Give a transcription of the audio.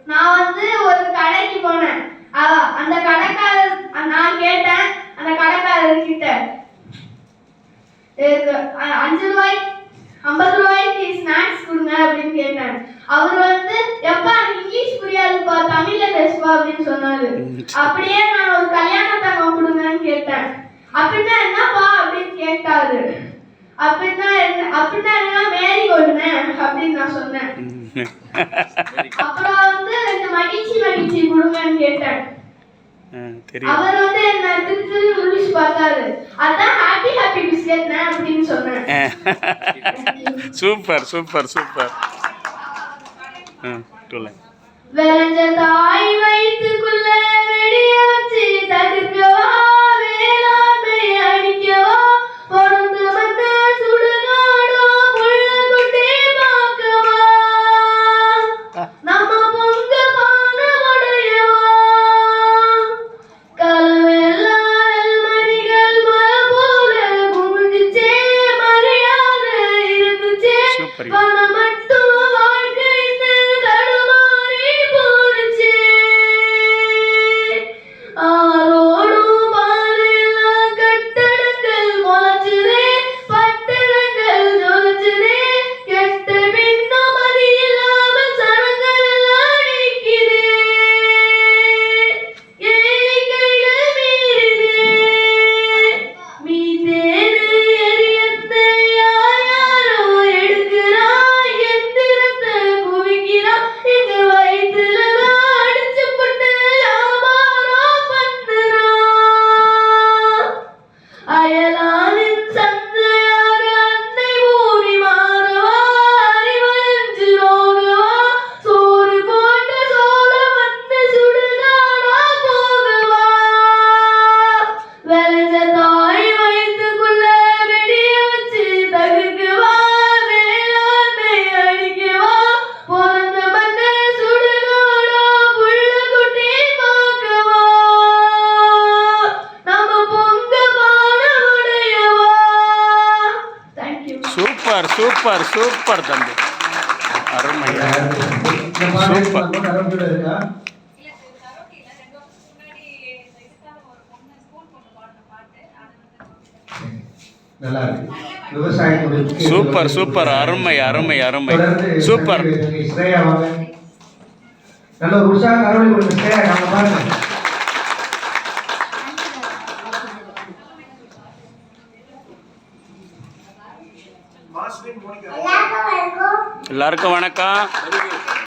நான் வந்து ஒரு கடைக்கு போனேன். அந்த கடைக்காரர் நான் கேட்டேன் அந்த கடைக்காரர்கிட்ட 5 ரூபாய்க்கு 50 ரூபாய்க்கு ஸ்நாக்ஸ் கொடுங்க அப்படின்னு கேட்டேன். அவர் வந்து எப்பா இங்கிலீஷ் புரியாதுப்பா தமிழ்ல பேசுவா அப்படின்னு சொன்னாரு. அப்படியே நான் ஒரு கல்யாண தங்கம் கொடுங்கன்னு கேட்டேன். அப்படின்னா என்னப்பா அப்படின்னு கேட்டாரு. அப்படின்னா என்ன மேரி கொடுங்க அப்படின்னு நான் சொன்னேன். அப்புறம் வந்து 2 மகிழ்ச்சி கொடுங்கன்னு கேட்டேன். அவர் வந்து என்ன திருத்தி இங்கிலீஷ் பார்த்தாரு. அதான் ஹாப்பி பிஸ்கட் அப்படின்னு சொன்னேன். Super super super. விளைஞ்ச தாய் வயிற்றுக்குள்ள வெடிய வச்சு தடுக்கவா வேளாண்மை அடிக்கவா பொருந்து வந்து சுடுகாடோ புள்ள குட்டி பார்க்கவா நம்ம பொங்க பான உடையவா கலவெல்லாம் மணிகள் மழை போல குமிஞ்சிச்சே மரியாதை இருந்துச்சே பணம் மட்டும் வாழ்க்கைன்னு தடுமாறி போனுச்சே ஆரோடும் பாறையெல்லாம் கட்டடங்கள் முளைச்சுதே பட்டணங்கள் ஜொலிச்சுதே கெட்ட பின்னும் அது இல்லாமல் சனங்கள் எல்லாம் நிற்கிறே ஏழைகள் மீறினே மீதேனு எரியத்தை யாரோ எடுக்கிறா எந்திரத்தை குவிக்கிறா எங்க வயிற்றுலதான் அடிச்சு போட்டு வியாபாரம் பண்ணுறா அயலானின் சந்தையாக அன்னை ஊறி மாறவா அறிவழிஞ்சு நோகவா சோறு போட்ட சோழ வந்து சுடுகாடா போகவா விளைஞ்ச தாய் வயிற்றுக்குள்ள வெடிய வச்சு தகுக்கவா வேளாண்மை அழிக்கவா பிறந்த மண்ணை சுடுகாடா புள்ள குட்டி பார்க்கவா நம்ம பொங்க பான உடையவா. தேங்க்யூ. சூப்பர் சூப்பர் சூப்பர் தம்பி, அருமை சூப்பர். நல்லா இருக்கு. விவசாயத்துடைய சூப்பர் சூப்பர், அருமை அருமை அருமை சூப்பர். ஸ்ரேயா வாங்க. நல்ல ஒரு உற்சாக அருமை கொடுங்க ஸ்ரேயா. நாம பாருங்க. எல்லாருக்கும் வணக்கம்.